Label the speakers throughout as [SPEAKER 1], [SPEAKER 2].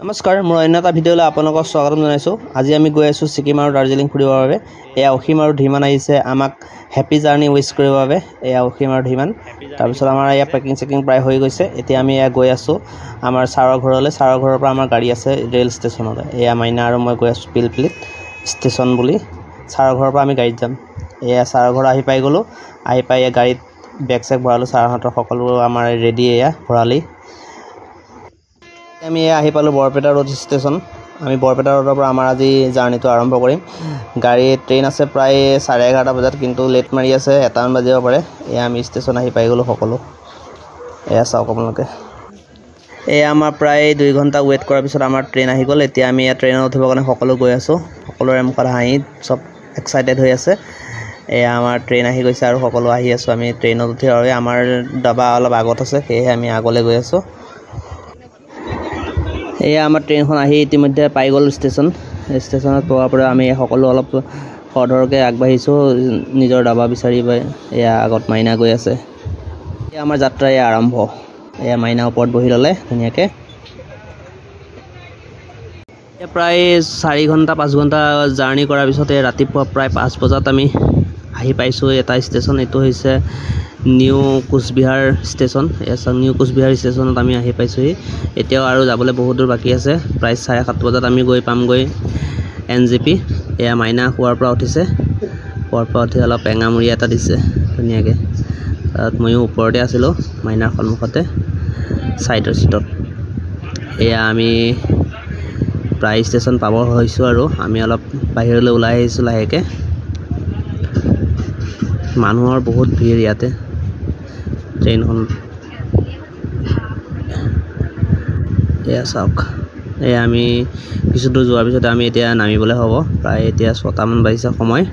[SPEAKER 1] নমস্কাৰ, মোৰ অন্য এটা ভিডিঅ'লৈ আপোনালোকক স্বাগতম জনাইছোঁ। আজি আমি গৈ আছোঁ ছিকিম আৰু দাৰ্জিলিং ফুৰিবৰ বাবে। এয়া অসীম আৰু ধীমান আহিছে আমাক হেপী জাৰ্ণি উইচ কৰিবৰ বাবে। এয়া অসীম আৰু ধীমান। তাৰপিছত আমাৰ এয়া পেকিং প্ৰায় হৈ গৈছে। এতিয়া আমি এয়া গৈ আছোঁ আমাৰ ছাৰৰ ঘৰলৈ। ছাৰৰ ঘৰৰ পৰা আমাৰ গাড়ী আছে ৰেল ষ্টেচনলৈ। এয়া মাইনা আৰু মই গৈ আছোঁ পিলপিলিত ষ্টেচন বুলি। ছাৰৰ ঘৰৰ পৰা আমি গাড়ীত যাম। এয়া ছাৰৰ ঘৰ আহি পাই গ'লোঁ। আহি পাই এয়া গাড়ীত বেগ চেগ ভৰালোঁ। ছাৰহঁতৰ সকলো আমাৰ ৰেডি এয়া ভৰালি। আমি আহি পালোঁ বৰপেটা ৰোড ষ্টেচন। আমি বৰপেটা ৰোডৰ পৰা আমাৰ আজি জাৰ্ণিটো আৰম্ভ কৰিম। ট্ৰেইন আছে প্ৰায় 11:30 বজাত, কিন্তু লেট মাৰি আছে 1মান বাজিব পাৰে। এয়া আমি ষ্টেচন আহি পাই গ'লোঁ সকলো। এয়া চাওক আপোনালোকে। এয়া আমাৰ প্ৰায় 2 ঘণ্টা ৱেইট কৰাৰ পিছত আমাৰ ট্ৰেইন আহি গ'ল। এতিয়া আমি এয়া ট্ৰেইনত উঠিবৰ কাৰণে সকলো গৈ আছোঁ। সকলোৰে মুখত হাঁহি, চব এক্সাইটেড হৈ আছে। এয়া আমাৰ ট্ৰেইন আহি গৈছে আৰু সকলো আহি আছোঁ আমি ট্ৰেইনত উঠি। আৰু আমাৰ ডাবা অলপ আগত আছে, সেয়েহে আমি আগলৈ গৈ আছোঁ। এয়া আমাৰ ট্ৰেইনখন আহি ইতিমধ্যে পাই গ'ল ষ্টেচন। ষ্টেচনত পোৱাৰ পৰা আমি সকলো অলপ খৰধৰকৈ আগবাঢ়িছোঁ নিজৰ ডাবা বিচাৰি পাই। এয়া আগত মাইনা গৈ আছে। এয়া আমাৰ যাত্ৰা এয়া আৰম্ভ। এয়া মাইনা ওপৰত বহি ল'লে ধুনীয়াকৈ। এয়া প্ৰায় 4 ঘণ্টা 5 ঘণ্টা জাৰ্ণি কৰাৰ পিছত ৰাতিপুৱা প্ৰায় 5 বজাত আমি আহি পাইছোঁ এটা ষ্টেচন। এইটো হৈছে New Coochbehar station. New Coochbehar ষ্টেচনত আমি আহি পাইছোঁহি। এতিয়াও আৰু যাবলৈ বহুত দূৰ বাকী আছে। প্ৰায় 7:30 বজাত আমি গৈ পামগৈ NJP। এয়া মাইনা শুৱাৰ পৰা উঠিছে। শুৱাৰ পৰা উঠি অলপ এঙামুৰি এটা দিছে ধুনীয়াকৈ। তাত ময়ো ওপৰতে আছিলোঁ মাইনাৰ সন্মুখতে ছাইডৰ ছিটত। এয়া আমি প্ৰায় ষ্টেচন পাব হৈছোঁ আৰু আমি অলপ বাহিৰলৈ ওলাই আহিছোঁ লাহেকৈ। মানুহৰ বহুত ভিৰ ইয়াতে ট্ৰেইনখন। এয়া চাওক। এয়া আমি কিছু দূৰ যোৱাৰ পিছত আমি এতিয়া নামিবলৈ হ'ব। প্ৰায় এতিয়া 6টামান বাজিছে সময়।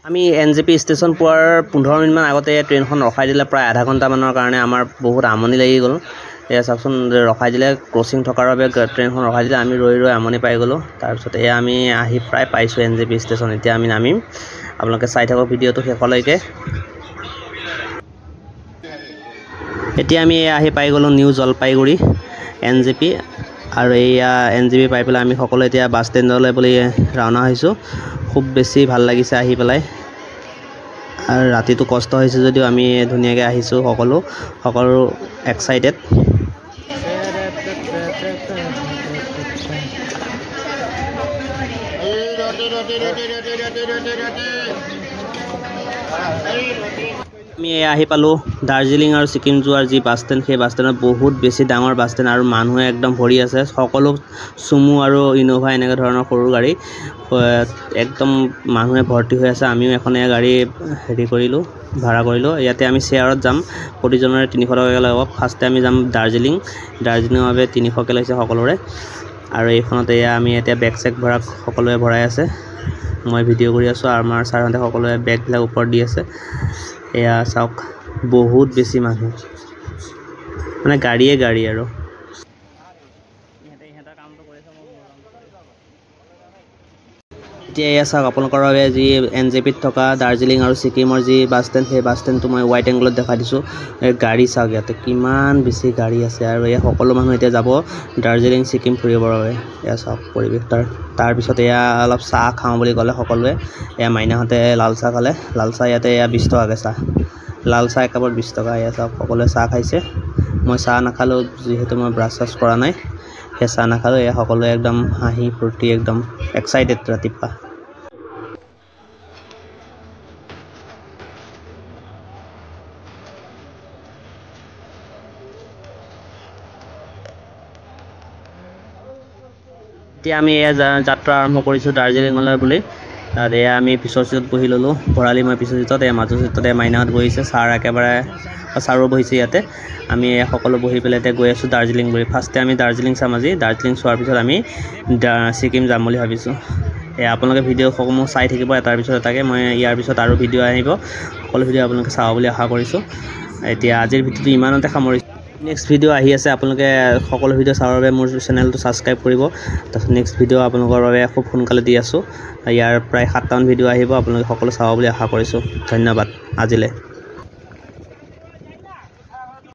[SPEAKER 1] আমি NJP ষ্টেচন পোৱাৰ 15 মিনিটমান আগতে ট্ৰেইনখন ৰখাই দিলে প্ৰায় আধা ঘণ্টামানৰ কাৰণে। আমাৰ বহুত আমনি লাগি গ'ল। এয়া চাওকচোন, ৰখাই দিলে ক্ৰচিং থকাৰ বাবে ট্ৰেইনখন ৰখাই দিলে। আমি ৰৈ আমনি পাই গ'লোঁ। তাৰপিছত এয়া আমি আহি প্ৰায় পাইছোঁ NJP ষ্টেচন। এতিয়া আমি নামিম। আপোনালোকে চাই থাকক ভিডিঅ'টো শেষলৈকে। এতিয়া আমি আহি পাই গ'লোঁ নিউ জলপাইগুৰি NJP। আৰু এয়া NJP পাই পেলাই আমি সকলো এতিয়া বাছ ষ্টেণ্ডলৈ বুলি ৰাওনা হৈছোঁ। খুব বেছি ভাল লাগিছে আহি পেলাই। আৰু ৰাতিটো কষ্ট হৈছে যদিও আমি ধুনীয়াকৈ আহিছোঁ সকলো এক্সাইটেড। আমি আহি পালোঁ দাৰ্জিলিং আৰু ছিকিম যোৱাৰ যি বাছ ষ্টেণ্ড। সেই বাছ ষ্টেণ্ডত বহুত বেছি ডাঙৰ বাছ ষ্টেণ্ড আৰু মানুহে একদম ভৰি আছে। সকলো চুমু আৰু ইন'ভা এনেকুৱা ধৰণৰ সৰু গাড়ী একদম মানুহে ভৰ্তি হৈ আছে। আমিও এখন গাড়ী ভাড়া কৰিলোঁ। ইয়াতে আমি শ্বেয়াৰত যাম। প্ৰতিজনৰে 300 টকাকৈ ল'ব। ফাৰ্ষ্টে আমি যাম দাৰ্জিলিঙৰ বাবে 300কৈ লৈছে সকলোৰে। আৰু এইখনত আমি এতিয়া বেগ চেগ সকলোৱে ভৰাই আছে। মই ভিডিঅ' কৰি আছোঁ আৰু আমাৰ ছাৰহঁতে সকলোৱে বেগবিলাক ওপৰত দি আছে। এয়া চাওক, বহুত বেছি মানুহ, মানে গাড়ীয়ে আৰু। এতিয়া এয়া চাওক আপোনালোকৰ বাবে যি NJPত থকা দাৰ্জিলিং আৰু ছিকিমৰ যি বাছ ষ্টেণ্ড, সেই বাছ ষ্টেণ্ডটো মই হোৱাইট এংগলত দেখাই দিছোঁ। গাড়ী চাওক, ইয়াতে কিমান বেছি গাড়ী আছে। আৰু এয়া সকলো মানুহ এতিয়া যাব দাৰ্জিলিং ছিকিম ফুৰিবৰ বাবে। এয়া চাওক পৰিৱেশ তাৰপিছত এয়া অলপ চাহ খাওঁ বুলি ক'লে সকলোৱে। এয়া মাইনাহঁতে লাল চাহ খালে। লাল চাহ ইয়াতে 20 টকাকৈ চাহ। লাল চাহ একাপত 20 টকা। এয়া চাওক সকলোৱে চাহ খাইছে। মই চাহ নাখালোঁ যিহেতু মই ব্ৰাছ চাছ কৰা নাই। সেই চাহ নাখালোঁ। এয়া সকলোৱে একদম হাঁহি ফূৰ্তি, একদম এক্সাইটেড ৰাতিপুৱা। এতিয়া আমি এয়া যাত্ৰা আৰম্ভ কৰিছোঁ দাৰ্জিলিঙলৈ বুলি। তাত এয়া আমি পিছৰ ছিটত বহি ল'লোঁ। ভৰালি মই পিছৰ ছিটত, মাজৰ ছিটত মাইনাহঁত বহিছে। ছাৰো বহিছে ইয়াতে। আমি সকলো বহি পেলাই এতিয়া গৈ আছোঁ দাৰ্জিলিং বুলি। ফাৰ্ষ্টে আমি দাৰ্জিলিং চাম আজি। দাৰ্জিলিং চোৱাৰ পিছত আমি ছিকিম যাম বুলি ভাবিছোঁ। আপোনালোকে ভিডিঅ'সমূহ চাই থাকিব এটাৰ পিছত এটাকৈ। মই ইয়াৰ পিছত আৰু ভিডিঅ' আহিব। সকলো ভিডিঅ' আপোনালোকে চাব বুলি আশা কৰিছোঁ। এতিয়া আজিৰ ভিডিঅ'টো ইমানতে সামৰিছোঁ। নেক্সট ভিডিঅ' আহি আছে। আপোনালোকে সকলো ভিডিঅ' চাবৰ বাবে মোৰ চেনেলটো ছাবস্ক্ৰাইব কৰিব। তাৰপিছত নেক্সট ভিডিঅ' আপোনালোকৰ বাবে খুব সোনকালে দি আছোঁ। ইয়াৰ প্ৰায় 7টামান ভিডিঅ' আহিব। আপোনালোকে সকলো চাব বুলি আশা কৰিছোঁ। ধন্যবাদ আজিলৈ।